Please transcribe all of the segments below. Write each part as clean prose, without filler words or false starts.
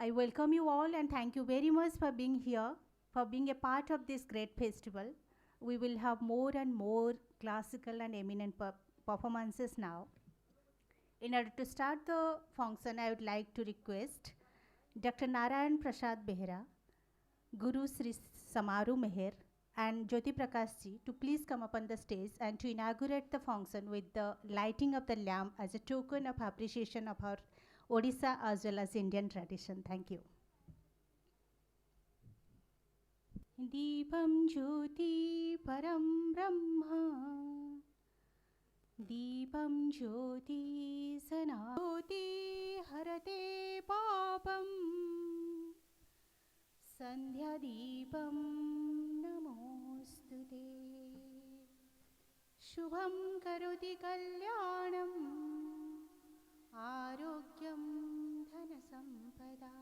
I welcome you all and thank you very much for being here, for being a part of this great festival. We will have more and more classical and eminent performances now. In order to start the function, I would like to request Dr. Narayan Prasad Behra, Guru Sri Samaru Meher, and Jyoti Prakash ji to please come up on the stage and to inaugurate the function with the lighting of the lamp as a token of appreciation of our Odisha as well as Indian tradition. Thank you. Deepam Jyoti Param Brahma Deepam Jyoti Sana Jyoti Harate Papam Sandhya Deepam Namostute Shubham Karoti Kalyanam Arogyam Dhanasampada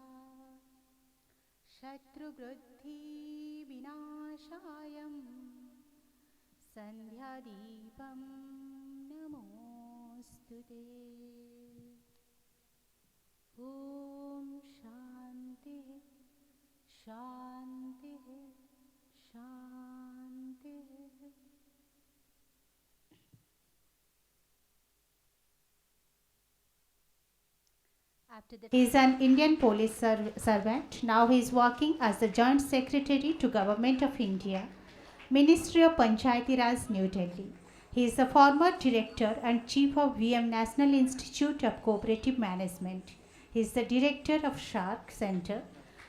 Shatruvruddhi Vinashayam Sandhya Deepam Namostute Om Shanti Shanti Shanti. He is an Indian police servant. Now he is working as the Joint Secretary to Government of India, Ministry of Panchayati Raj, New Delhi. He is the former Director and Chief of VM National Institute of Cooperative Management. He is the Director of Shark Center.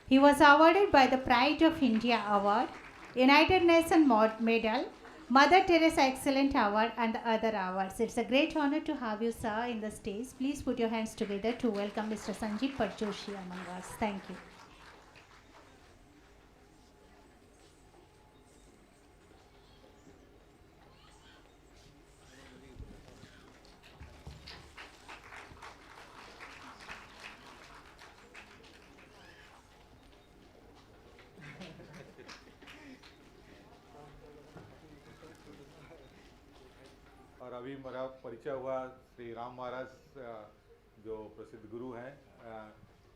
He was awarded by the Pride of India Award, United Nations Medal, Mother Teresa Excellent Award and the other awards. It's a great honor to have you, sir, in the stage. Please put your hands together to welcome Mr. Sanjeev Patjoshi among us. Thank you. और अभी मेरा परिचय हुआ श्री राम महाराज जो प्रसिद्ध गुरु हैं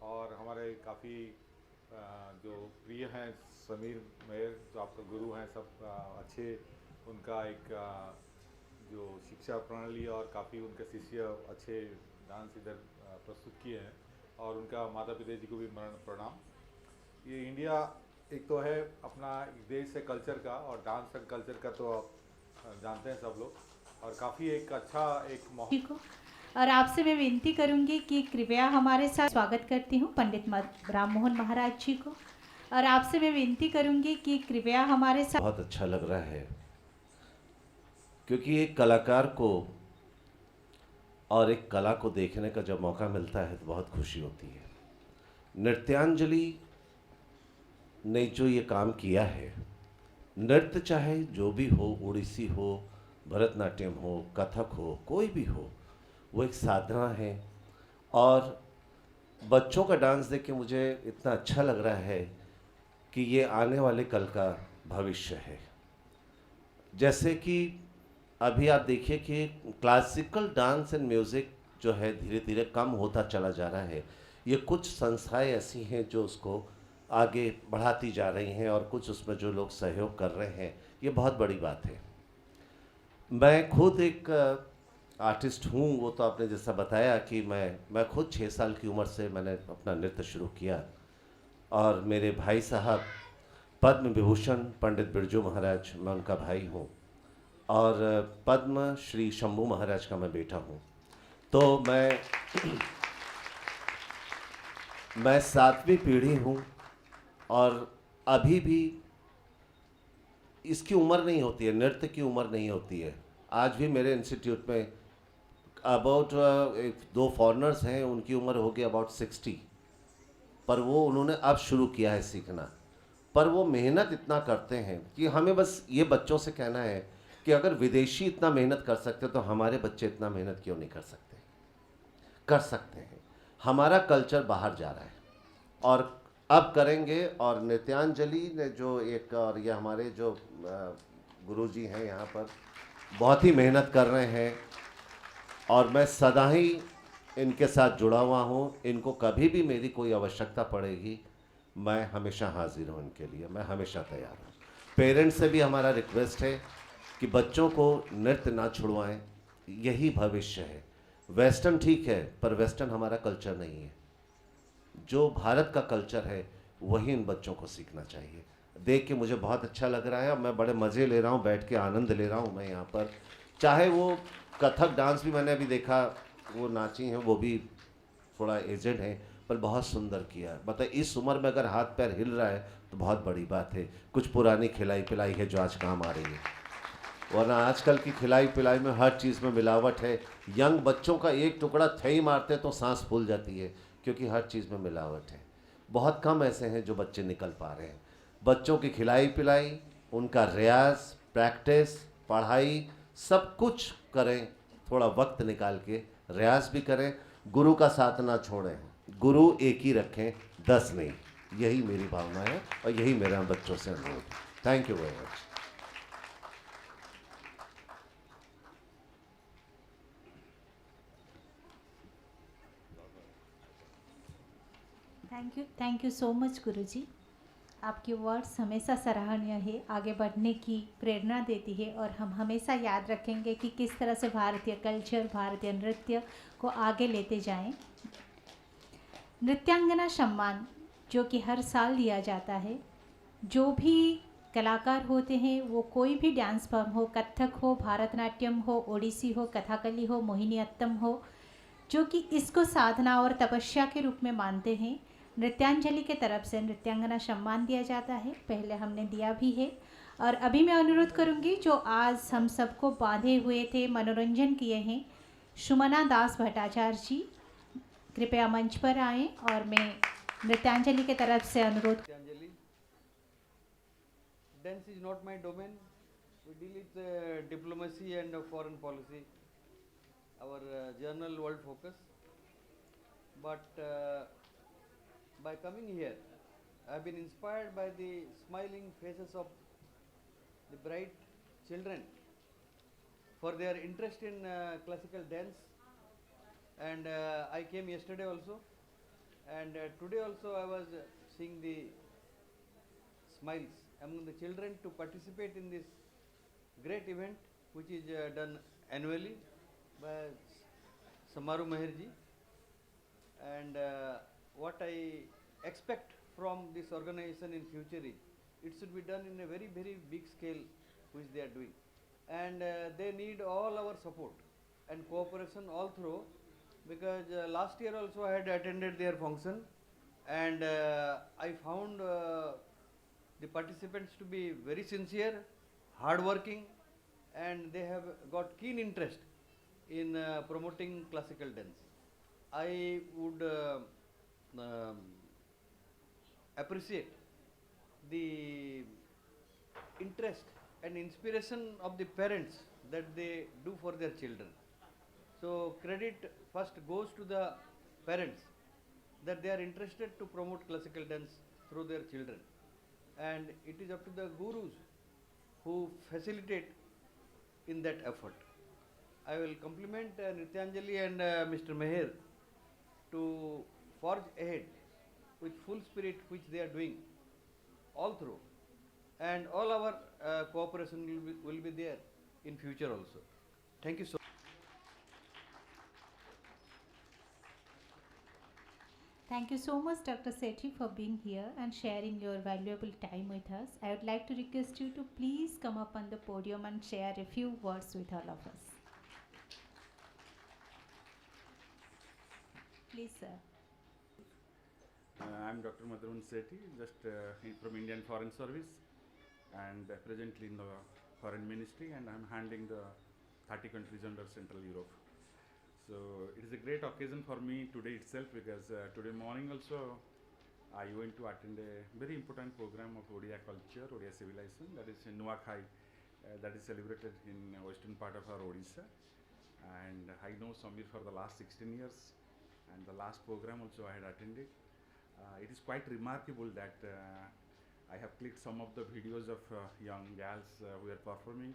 और हमारे काफ़ी जो प्रिय हैं समीर मेहर जो आपका गुरु हैं सब अच्छे उनका एक जो शिक्षा प्रणाली और काफ़ी उनके शिष्य अच्छे डांस इधर प्रस्तुत किए हैं और उनका माता पिता जी को भी प्रणाम। ये इंडिया एक तो है अपना देश है कल्चर का और डांस एंड कल्चर का तो आप जानते हैं सब लोग और काफ़ी एक अच्छा एक माहौल। और आपसे मैं विनती करूंगी कि कृपया हमारे साथ स्वागत करती हूं पंडित राम मोहन महाराज जी को और आपसे मैं विनती करूंगी कि कृपया हमारे साथ। बहुत अच्छा लग रहा है क्योंकि एक कलाकार को और एक कला को देखने का जब मौका मिलता है तो बहुत खुशी होती है। नृत्यांजलि ने जो ये काम किया है, नृत्य चाहे जो भी हो, ओडिसी हो, भरतनाट्यम हो, कथक हो, कोई भी हो, वो एक साधना है। और बच्चों का डांस देख के मुझे इतना अच्छा लग रहा है कि ये आने वाले कल का भविष्य है। जैसे कि अभी आप देखिए कि क्लासिकल डांस एंड म्यूज़िक जो है धीरे धीरे कम होता चला जा रहा है। ये कुछ संस्थाएं ऐसी हैं जो उसको आगे बढ़ाती जा रही हैं और कुछ उसमें जो लोग सहयोग कर रहे हैं, ये बहुत बड़ी बात है। मैं खुद एक आर्टिस्ट हूँ, वो तो आपने जैसा बताया कि मैं खुद 6 साल की उम्र से मैंने अपना नृत्य शुरू किया और मेरे भाई साहब पद्म विभूषण पंडित बिरजू महाराज, मैं उनका भाई हूँ और पद्म श्री शंभू महाराज का मैं बेटा हूँ। तो मैं 7वीं पीढ़ी हूँ और अभी भी इसकी उम्र नहीं होती है, नृत्य की उम्र नहीं होती है। आज भी मेरे इंस्टीट्यूट में अबाउट 2 फॉरेनर्स हैं, उनकी उम्र होगी अबाउट 60, पर वो उन्होंने अब शुरू किया है सीखना। पर वो मेहनत इतना करते हैं कि हमें बस ये बच्चों से कहना है कि अगर विदेशी इतना मेहनत कर सकते तो हमारे बच्चे इतना मेहनत क्यों नहीं कर सकते? कर सकते हैं। हमारा कल्चर बाहर जा रहा है और अब करेंगे। और नृत्यांजलि ने जो एक, और ये हमारे जो गुरुजी हैं यहाँ पर बहुत ही मेहनत कर रहे हैं और मैं सदा ही इनके साथ जुड़ा हुआ हूँ। इनको कभी भी मेरी कोई आवश्यकता पड़ेगी, मैं हमेशा हाजिर हूँ इनके लिए, मैं हमेशा तैयार हूँ। पेरेंट्स से भी हमारा रिक्वेस्ट है कि बच्चों को नृत्य ना छुड़वाएं, यही भविष्य है। वेस्टर्न ठीक है, पर वेस्टर्न हमारा कल्चर नहीं है। जो भारत का कल्चर है वही इन बच्चों को सीखना चाहिए। देख के मुझे बहुत अच्छा लग रहा है और मैं बड़े मज़े ले रहा हूँ, बैठ के आनंद ले रहा हूँ मैं यहाँ पर। चाहे वो कथक डांस भी मैंने अभी देखा, वो नाची हैं, वो भी थोड़ा एजेड हैं, पर बहुत सुंदर किया। मतलब इस उम्र में अगर हाथ पैर हिल रहा है तो बहुत बड़ी बात है। कुछ पुरानी खिलाई पिलाई है जो आज काम आ रही है, वरना आजकल की खिलाई पिलाई में हर चीज़ में मिलावट है। यंग बच्चों का एक टुकड़ा थई मारते तो सांस फूल जाती है, क्योंकि हर चीज़ में मिलावट है। बहुत कम ऐसे हैं जो बच्चे निकल पा रहे हैं। बच्चों की खिलाई पिलाई, उनका रियाज, प्रैक्टिस, पढ़ाई, सब कुछ करें। थोड़ा वक्त निकाल के रियाज भी करें, गुरु का साथ ना छोड़ें, गुरु एक ही रखें, 10 नहीं। यही मेरी भावना है और यही मेरा बच्चों से अनुरोध है। Thank you very much. Thank you so much guruji. आपके वर्ड्स हमेशा सराहनीय है, आगे बढ़ने की प्रेरणा देती है और हम हमेशा याद रखेंगे कि किस तरह से भारतीय कल्चर, भारतीय नृत्य को आगे लेते जाएं। नृत्यांगना सम्मान जो कि हर साल दिया जाता है, जो भी कलाकार होते हैं वो कोई भी डांस फॉर्म हो, कथक हो, भरतनाट्यम हो, ओडिसी हो, कथाकली हो, मोहिनीअट्टम हो, जो कि इसको साधना और तपस्या के रूप में मानते हैं, नृत्यांजलि के तरफ से नृत्यांगना सम्मान दिया जाता है। पहले हमने दिया भी है और अभी मैं अनुरोध करूंगी जो आज हम सबको बांधे हुए थे, मनोरंजन किए हैं, सुमना दास भट्टाचार्य जी कृपया मंच पर आएं और मैं नृत्यांजलि के तरफ से अनुरोध। Anjali. Dance is not my domain. We deal with diplomacy and foreign policy, our journal world focus. But by coming here, I have been inspired by the smiling faces of the bright children for their interest in classical dance. And I came yesterday also, and today also I was seeing the smiles among the children to participate in this great event which is done annually by Samaru Meherji. And what I expect from this organization in future is it should be done in a very big scale which they are doing, and they need all our support and cooperation all through, because last year also I had attended their function, and I found the participants to be very sincere, hardworking, and they have got keen interest in promoting classical dance. I would appreciate the interest and inspiration of the parents that they do for their children. So credit first goes to the parents that they are interested to promote classical dance through their children, and it is up to the gurus who facilitate in that effort. I will compliment Nityanjali and Mr. Meher to forge ahead with full spirit which they are doing all through, and all our cooperation will be there in future also. Thank you so much. Thank you so much, Dr. Sethi, for being here and sharing your valuable time with us. I would like to request you to please come up on the podium and share a few words with all of us. Please, sir. I'm Dr. Madhun Sethi, just from Indian Foreign Service, and presently in the Foreign Ministry, and I'm handling the 30 countries under Central Europe. So it is a great occasion for me today itself, because today morning also I went to attend a very important program of Odia culture, Odia civilization, that is Nuakhai, that is celebrated in western part of our Odisha. And I know Samir for the last 16 years, and the last program also I had attended. It is quite remarkable that I have clicked some of the videos of young gals who are performing,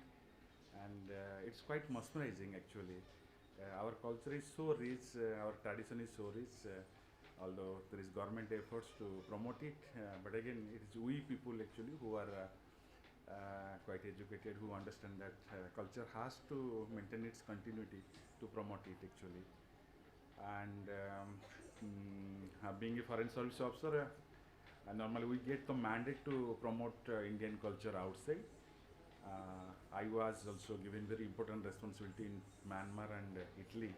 and it's quite mesmerizing actually. our culture is so rich, our tradition is so rich, although there is government efforts to promote it, but again, it is we people actually who are quite educated, who understand that culture has to maintain its continuity to promote it actually. And being a foreign service officer, normally we get the mandate to promote Indian culture outside. I was also given very important responsibility in Myanmar and Italy,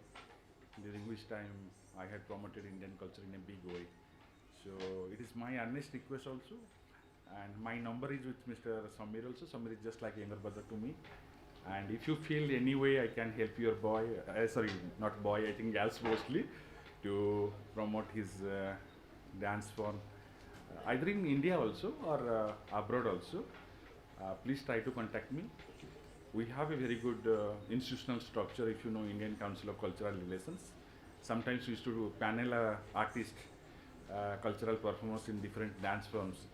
during which time I had promoted Indian culture in a big way. So it is my earnest request also, and my number is with Mr. Samir also. Samir is just like a younger brother to me. And if you feel any way I can help your boy, sorry, not boy, I think girls mostly, to promote his dance form, either in India also or abroad also, please try to contact me. We have a very good institutional structure, if you know Indian Council of Cultural Relations. Sometimes we used to do panel artist, cultural performers in different dance forms,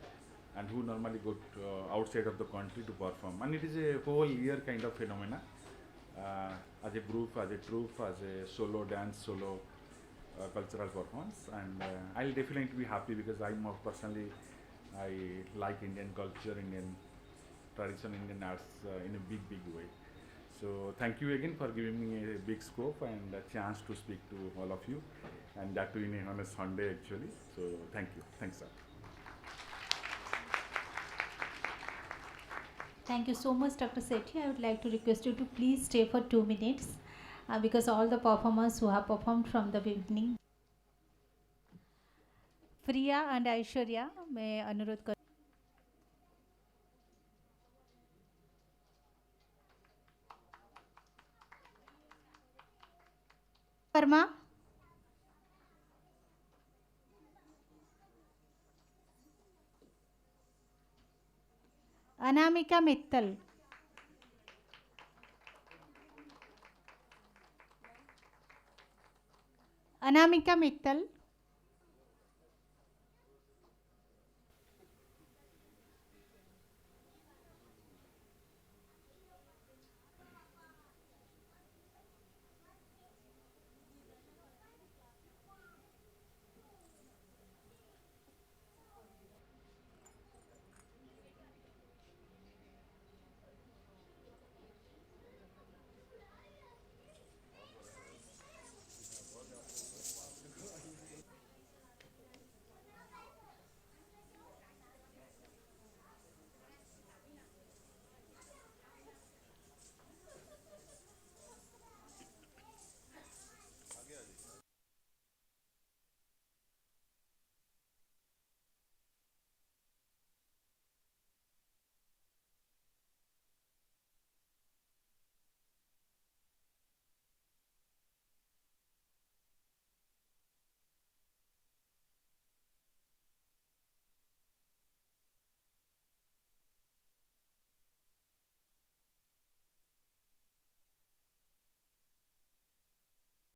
and who normally go to, outside of the country to perform. And it is a whole year kind of phenomena, as a group, as a troupe, as a solo dance, solo cultural performance. And I'll definitely be happy, because I more personally, I like Indian culture, Indian tradition, Indian arts in a big way. So thank you again for giving me a big scope and a chance to speak to all of you, and that too on a Sunday actually. So thank you. Thanks, sir. Thank you so much, Dr. Sethi. I would like to request you to please stay for 2 minutes because all the performers who have performed from the beginning. Priya and Aishwarya, मैं अनुरोध कर वर्मा, अनामिका मित्तल, अनामिका मित्तल,